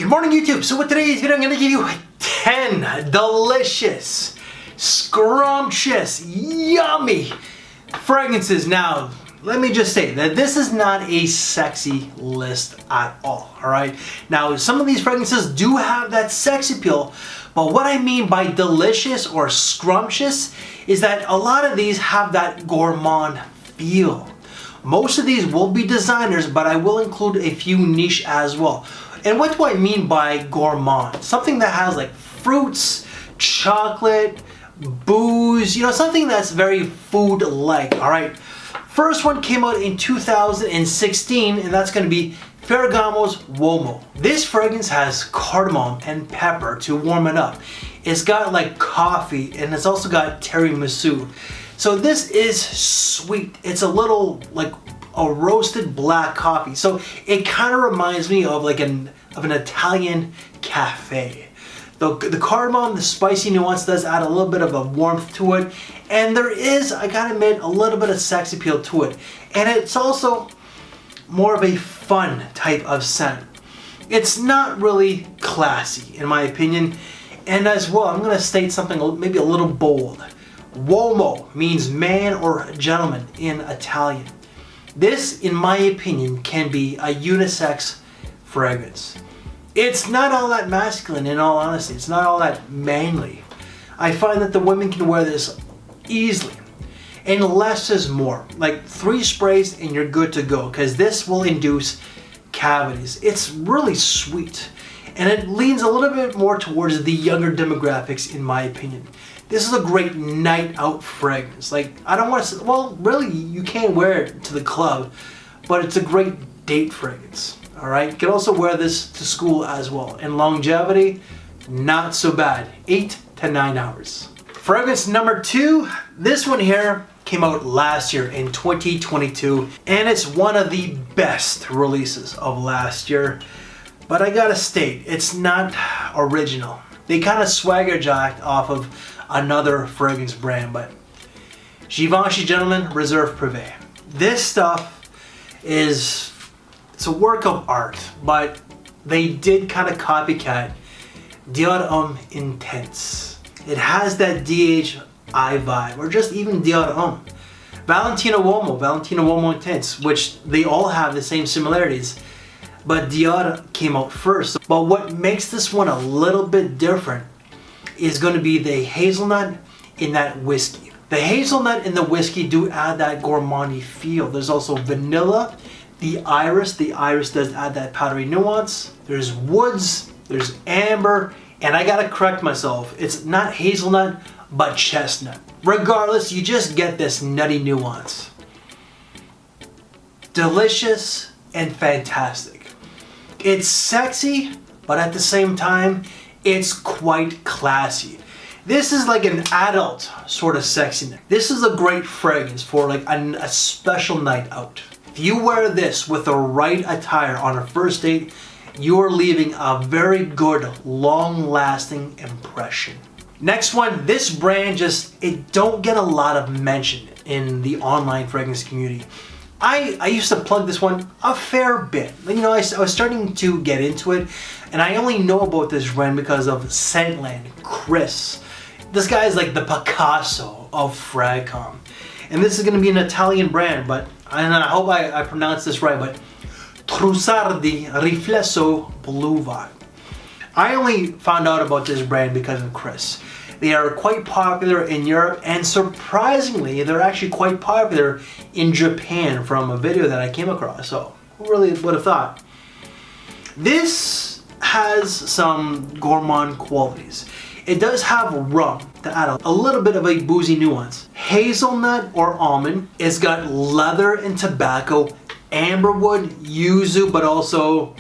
Good morning, YouTube. So with today's video, I'm going to give you 10 delicious, scrumptious, yummy fragrances. Now, let me just say that this is not a sexy list at all, alright? Now, some of these fragrances do have that sex appeal, but what I mean by delicious or scrumptious is that a lot of these have that gourmand feel. Most of these will be designers, but I will include a few niche as well. And what do I mean by gourmand? Something that has like fruits, chocolate, booze, you know, something that's very food-like, alright? First one came out in 2016, and that's going to be Ferragamo's Uomo. This fragrance has cardamom and pepper to warm it up. It's got like coffee, and it's also got tiramisu. So this is sweet. It's a little like a roasted black coffee. So it kind of reminds me of like an Italian cafe. The cardamom, the spicy nuance does add a little bit of a warmth to it. And there is, I gotta admit, a little bit of sex appeal to it. And it's also more of a fun type of scent. It's not really classy, in my opinion. And as well, I'm gonna state something maybe a little bold. Uomo means man or gentleman in Italian. This, in my opinion, can be a unisex fragrance. It's not all that masculine, in all honesty. It's not all that manly. I find that the women can wear this easily. And less is more. Like 3 sprays and you're good to go, because this will induce cavities. It's really sweet. And it leans a little bit more towards the younger demographics, in my opinion. This is a great night out fragrance. Like, I don't want to say, well, really, you can't wear it to the club, but it's a great date fragrance. Alright, you can also wear this to school as well. And longevity, not so bad. 8 to 9 hours. Fragrance number 2, this one here came out last year in 2022, and it's one of the best releases of last year. But I gotta state, it's not original. They kind of swagger jacked off of another fragrance brand, but Givenchy Gentleman Reserve Privée. This stuff is, it's a work of art, but they did kind of copycat Dior Homme Intense. It has that DHI vibe, or just even Dior Homme. Valentino Uomo Intense, which they all have the same similarities, but Dior came out first. But what makes this one a little bit different is going to be the hazelnut in that whiskey. The hazelnut in the whiskey do add that gourmandy feel. There's also vanilla, the iris does add that powdery nuance. There's woods, there's amber, and I gotta correct myself, it's not hazelnut, but chestnut. Regardless, you just get this nutty nuance. Delicious and fantastic. It's sexy, but at the same time, it's quite classy. This is like an adult sort of sexiness. This is a great fragrance for like a special night out. If you wear this with the right attire on a first date, you are leaving a very good, long-lasting impression. Next one, this brand it don't get a lot of mention in the online fragrance community. I used to plug this one a fair bit. You know, I was starting to get into it, and I only know about this brand because of Scentland, Chris. This guy is like the Picasso of Fragcom. And this is going to be an Italian brand, but and I hope I pronounced this right, but Trussardi Riflesso Blue Vibe. I only found out about this brand because of Chris. They are quite popular in Europe, and surprisingly, they're actually quite popular in Japan from a video that I came across. So, who really would have thought? This has some gourmand qualities. It does have rum to add a little bit of a boozy nuance. Hazelnut or almond. It's got leather and tobacco, amberwood, yuzu, but also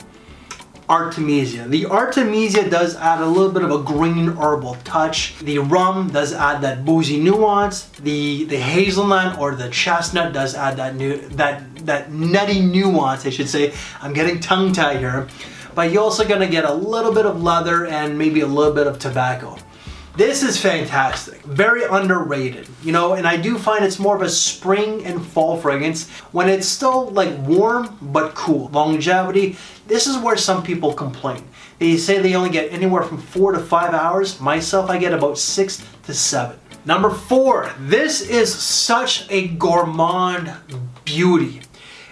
Artemisia. The Artemisia does add a little bit of a green herbal touch. The rum does add that boozy nuance. The hazelnut or the chestnut does add that nutty nuance, I should say. I'm getting tongue-tied here. But you're also gonna get a little bit of leather and maybe a little bit of tobacco. This is fantastic, very underrated, you know, and I do find it's more of a spring and fall fragrance when it's still like warm but cool. Longevity, this is where some people complain. They say they only get anywhere from 4 to 5 hours. Myself, I get about 6 to 7. Number 4, this is such a gourmand beauty.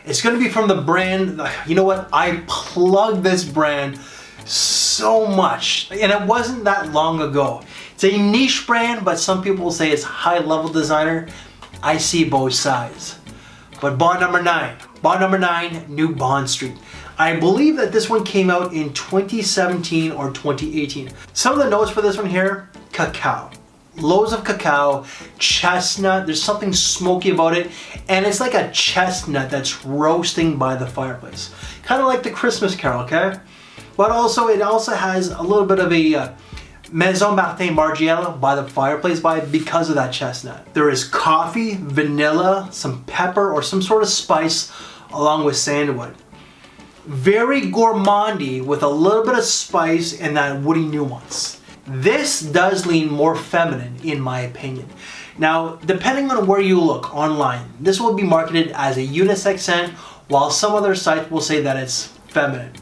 It's going to be from the brand, you know what, I plug this brand so much, and it wasn't that long ago. It's a niche brand, but some people will say it's high-level designer. I see both sides. But Bond number 9, New Bond Street. I believe that this one came out in 2017 or 2018. Some of the notes for this one here, cacao. Loads of cacao, chestnut, there's something smoky about it, and it's like a chestnut that's roasting by the fireplace. Kind of like the Christmas Carol, okay? But also, it also has a little bit of a Maison Martin Margiela by the fireplace vibe because of that chestnut. There is coffee, vanilla, some pepper or some sort of spice along with sandalwood. Very gourmandy with a little bit of spice and that woody nuance. This does lean more feminine in my opinion. Now, depending on where you look online, this will be marketed as a unisex scent, while some other sites will say that it's feminine.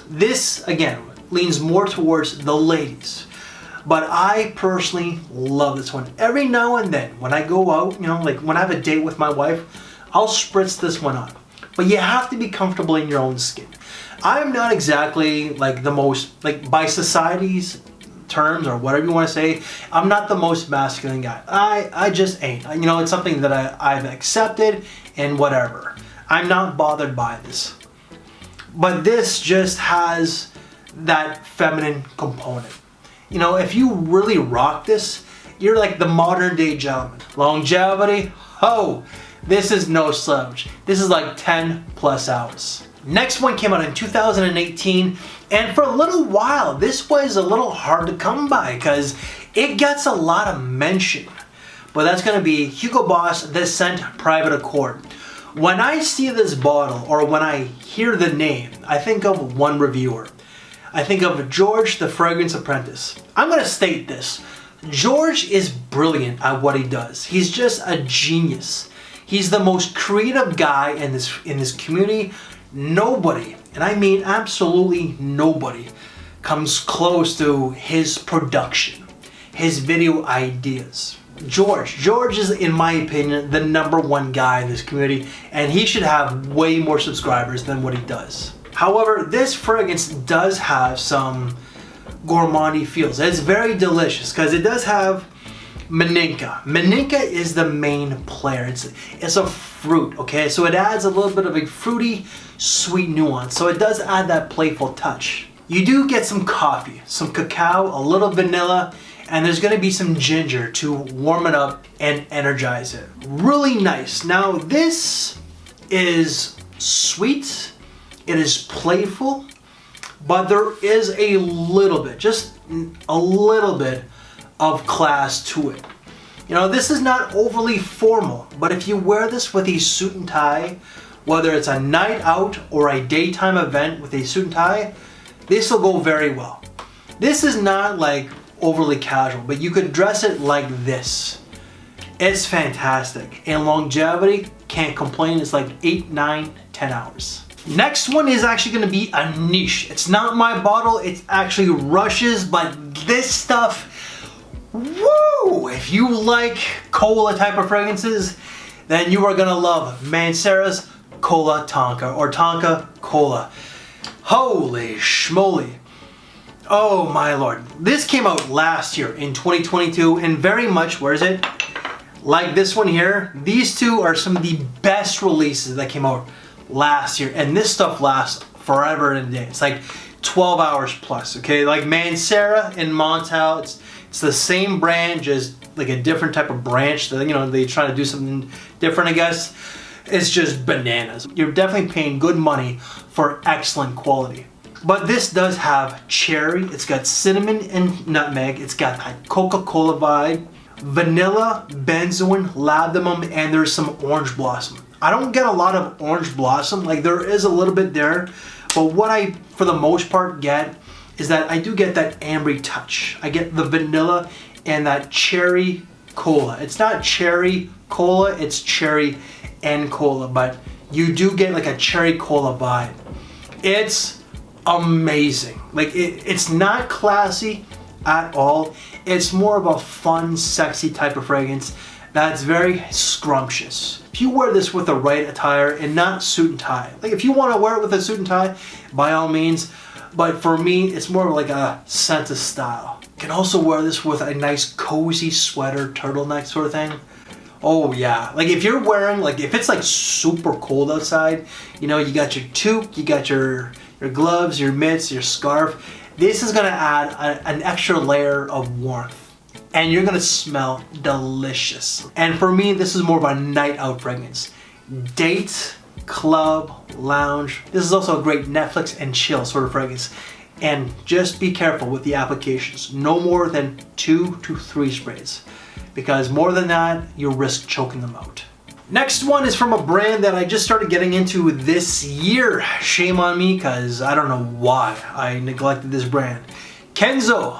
This, again, leans more towards the ladies. But I personally love this one. Every now and then, when I go out, you know, like when I have a date with my wife, I'll spritz this one on. But you have to be comfortable in your own skin. I'm not exactly like the most, like by society's terms or whatever you want to say, I'm not the most masculine guy. I just ain't. You know, it's something that I've accepted and whatever. I'm not bothered by this. But this just has that feminine component. You know, if you really rock this, you're like the modern day gentleman. Longevity, oh, this is no slouch. This is like 10 plus hours. Next one came out in 2018, and for a little while, this was a little hard to come by because it gets a lot of mention. But that's gonna be Hugo Boss The Scent Private Accord. When I see this bottle, or when I hear the name, I think of one reviewer. I think of George the Fragrance Apprentice. I'm gonna state this. George is brilliant at what he does. He's just a genius. He's the most creative guy in this community. Nobody, and I mean absolutely nobody, comes close to his production, his video ideas. George is, in my opinion, the #1 guy in this community, and he should have way more subscribers than what he does. However, this fragrance does have some gourmandy feels. It's very delicious because it does have Maninka. Maninka is the main player. It's a fruit, okay? So it adds a little bit of a fruity, sweet nuance. So it does add that playful touch. You do get some coffee, some cacao, a little vanilla, and there's gonna be some ginger to warm it up and energize it. Really nice. Now this is sweet, it is playful, but there is a little bit, just a little bit of class to it. You know, this is not overly formal, but if you wear this with a suit and tie, whether it's a night out or a daytime event with a suit and tie, this will go very well. This is not like overly casual, but you could dress it like this. It's fantastic. And longevity, can't complain. It's like 8, 9, 10 hours. Next one is actually gonna be a niche. It's not my bottle, it's actually Rush's, but this stuff, woo! If you like cola type of fragrances, then you are gonna love Mancera's Cola Tonka, or Tonka Cola. Holy schmoly. Oh my lord. This came out last year in 2022, and very much, where is it? Like this one here, these two are some of the best releases that came out last year, and this stuff lasts forever and a day. It's like 12 hours plus, okay? Like Mancera and Montal, it's the same brand, just like a different type of branch. That, you know, they try to do something different, I guess. It's just bananas. You're definitely paying good money for excellent quality. But this does have cherry, it's got cinnamon and nutmeg, it's got that Coca-Cola vibe, vanilla, benzoin, ladamum, and there's some orange blossom. I don't get a lot of orange blossom, like there is a little bit there, but what I, for the most part, get is that I do get that ambery touch. I get the vanilla and that cherry cola. It's not cherry cola, it's cherry and cola, but you do get like a cherry cola vibe. It's amazing. Like it's not classy at all. It's more of a fun, sexy type of fragrance that's very scrumptious. If you wear this with the right attire and not suit and tie, like if you want to wear it with a suit and tie, by all means, but for me, it's more like a sense of style. You can also wear this with a nice cozy sweater, turtleneck sort of thing. Oh yeah, like if you're wearing, like if it's like super cold outside, you know, you got your toque, you got your gloves, your mitts, your scarf. This is gonna add an extra layer of warmth. And you're gonna smell delicious. And for me, this is more of a night out fragrance. Date, club, lounge. This is also a great Netflix and chill sort of fragrance. And just be careful with the applications. No more than 2 to 3 sprays. Because more than that, you risk choking them out. Next one is from a brand that I just started getting into this year. Shame on me, because I don't know why I neglected this brand. Kenzo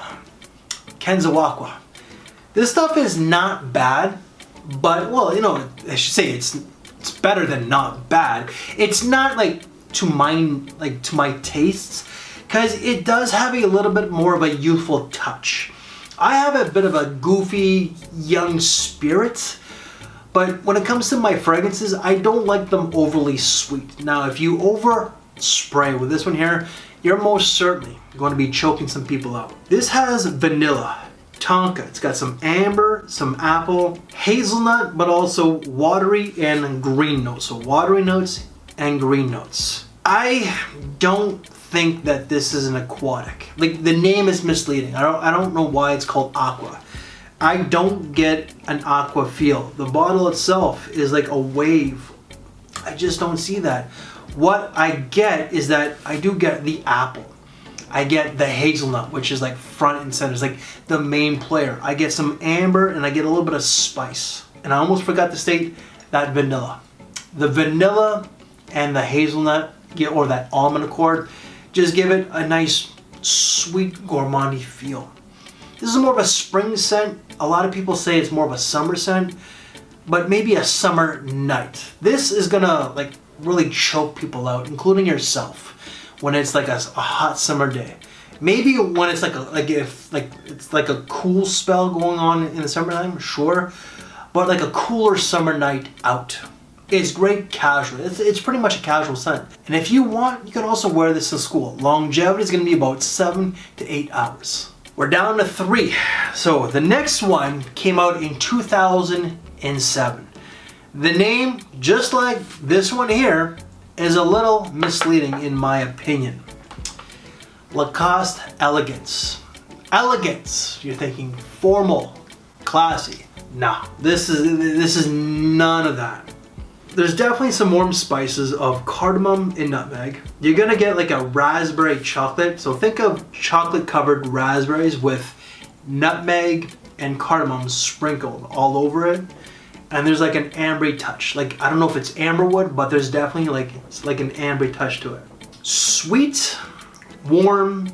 Aqua. This stuff is not bad, but well, you know, I should say it's better than not bad. It's not like to my tastes, because it does have a little bit more of a youthful touch. I have a bit of a goofy young spirit, but when it comes to my fragrances, I don't like them overly sweet. Now, if you over spray with this one here, you're most certainly going to be choking some people out. This has vanilla, Tonka. It's got some amber, some apple, hazelnut, but also watery and green notes. So watery notes and green notes. I don't think that this is an aquatic. Like the name is misleading. I don't know why it's called aqua. I don't get an aqua feel. The bottle itself is like a wave. I just don't see that. What I get is that I do get the apple. I get the hazelnut, which is like front and center. It's like the main player. I get some amber and I get a little bit of spice. And I almost forgot to state that vanilla. The vanilla and the hazelnut, or that almond accord, just give it a nice sweet gourmandy feel. This is more of a spring scent. A lot of people say it's more of a summer scent, but maybe a summer night. This is gonna like really choke people out, including yourself, when it's like a hot summer day. Maybe when it's it's like a cool spell going on in the summertime, sure, but like a cooler summer night out. It's great casual. It's pretty much a casual scent. And if you want, you can also wear this to school. Longevity is going to be about 7 to 8 hours. We're down to 3. So the next one came out in 2007. The name, just like this one here, is a little misleading in my opinion. Lacoste Elegance. Elegance, you're thinking formal, classy. Nah, this is none of that. There's definitely some warm spices of cardamom and nutmeg. You're gonna get like a raspberry chocolate. So think of chocolate covered raspberries with nutmeg and cardamom sprinkled all over it. And there's like an ambery touch. Like, I don't know if it's amberwood, but there's definitely it's like an ambery touch to it. Sweet, warm,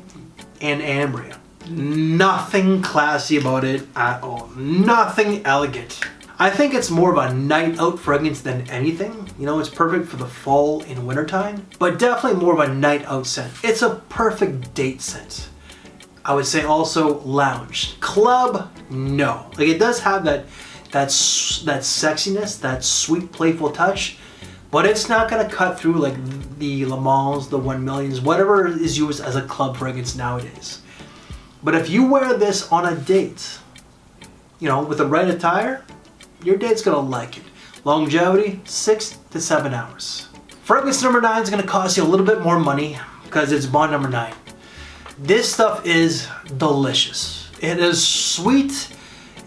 and ambery. Nothing classy about it at all. Nothing elegant. I think it's more of a night out fragrance than anything. You know, it's perfect for the fall and winter time, but definitely more of a night out scent. It's a perfect date scent. I would say also lounge. Club, no. Like it does have that sexiness, that sweet playful touch, but it's not gonna cut through like the Le Mans, the 1 Millions, whatever is used as a club fragrance nowadays. But if you wear this on a date, you know, with the right attire, your date's gonna like it. Longevity, 6 to 7 hours. Fragrance number 9 is gonna cost you a little bit more money because it's bond number 9. This stuff is delicious. It is sweet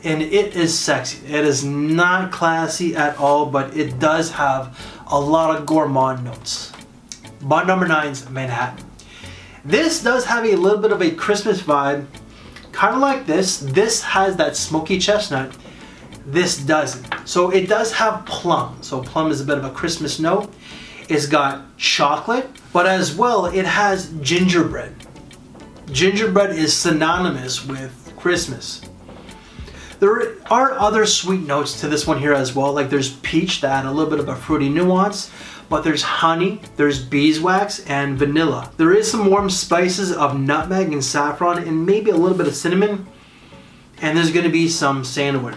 and it is sexy. It is not classy at all, but it does have a lot of gourmand notes. Bond number 9's Manhattan. This does have a little bit of a Christmas vibe, kind of like this. This has that smoky chestnut. This doesn't. So it does have plum. So plum is a bit of a Christmas note. It's got chocolate, but as well it has gingerbread. Gingerbread is synonymous with Christmas. There are other sweet notes to this one here as well. Like there's peach that add a little bit of a fruity nuance, but there's honey, there's beeswax, and vanilla. There is some warm spices of nutmeg and saffron and maybe a little bit of cinnamon. And there's gonna be some sandalwood.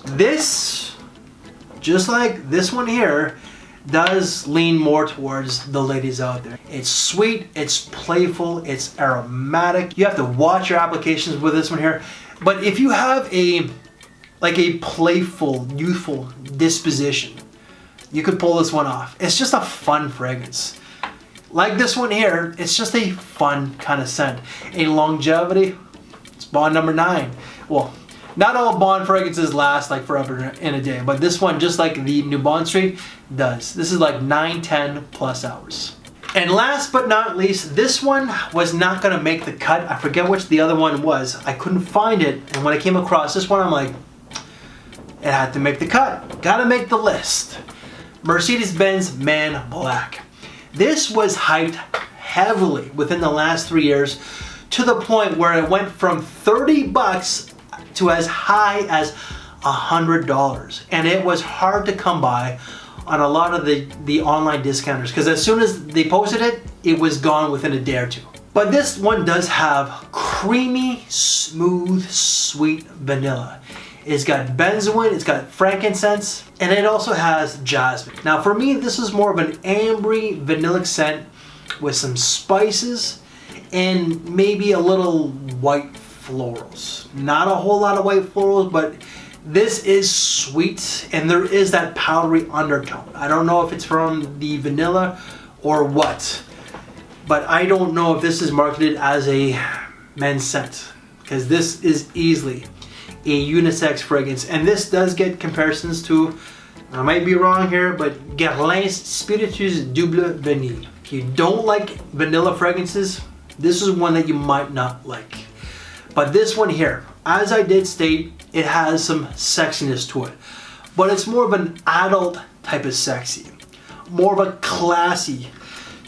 This, just like this one here, does lean more towards the ladies out there. It's sweet, it's playful, it's aromatic. You have to watch your applications with this one here. But if you have a playful, youthful disposition, you could pull this one off. It's just a fun fragrance. Like this one here, it's just a fun kind of scent. A longevity, it's bond number 9. Well, not all Bond fragrances last like forever in a day, but this one, just like the New Bond Street, does. This is like 9, 10 plus hours. And last but not least, this one was not gonna make the cut. I forget which the other one was. I couldn't find it, and when I came across this one, I'm like, it had to make the cut. Gotta make the list. Mercedes-Benz Man Black. This was hyped heavily within the last 3 years, to the point where it went from 30 bucks to as high as $100. And it was hard to come by on a lot of the online discounters, because as soon as they posted it, it was gone within a day or two. But this one does have creamy, smooth, sweet vanilla. It's got benzoin, it's got frankincense, and it also has jasmine. Now for me, this is more of an ambery vanillic scent with some spices and maybe a little white florals. Not a whole lot of white florals, but this is sweet and there is that powdery undertone. I don't know if it's from the vanilla or what, but I don't know if this is marketed as a men's scent, because this is easily a unisex fragrance. And this does get comparisons to, I might be wrong here, but Guerlain's Spiritueuse Double Vanille. If you don't like vanilla fragrances, this is one that you might not like. But this one here, as I did state, it has some sexiness to it. But it's more of an adult type of sexy. More of a classy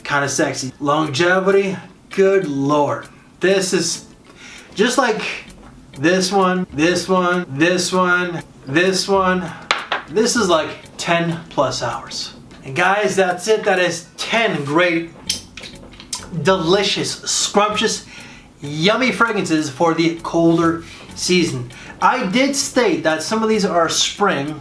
kind of sexy. Longevity, good lord. This is just like this one, this one, this one, this one. This is like 10 plus hours. And guys, that's it. That is 10 great, delicious, scrumptious, yummy fragrances for the colder season. I did state that some of these are spring.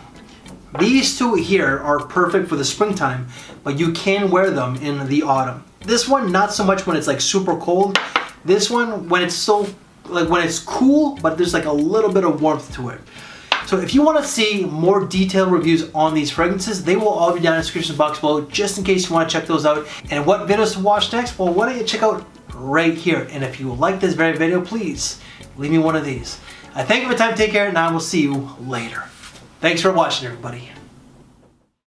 These two here are perfect for the springtime, but you can wear them in the autumn. This one, not so much when it's like super cold. This one, when it's so, like when it's cool, but there's like a little bit of warmth to it. So if you want to see more detailed reviews on these fragrances, they will all be down in the description box below, just in case you want to check those out. And what videos to watch next? Well, why don't you check out right here. And if you like this very video, please leave me one of these. I thank you for your time, take care, and I will see you later. Thanks for watching, everybody.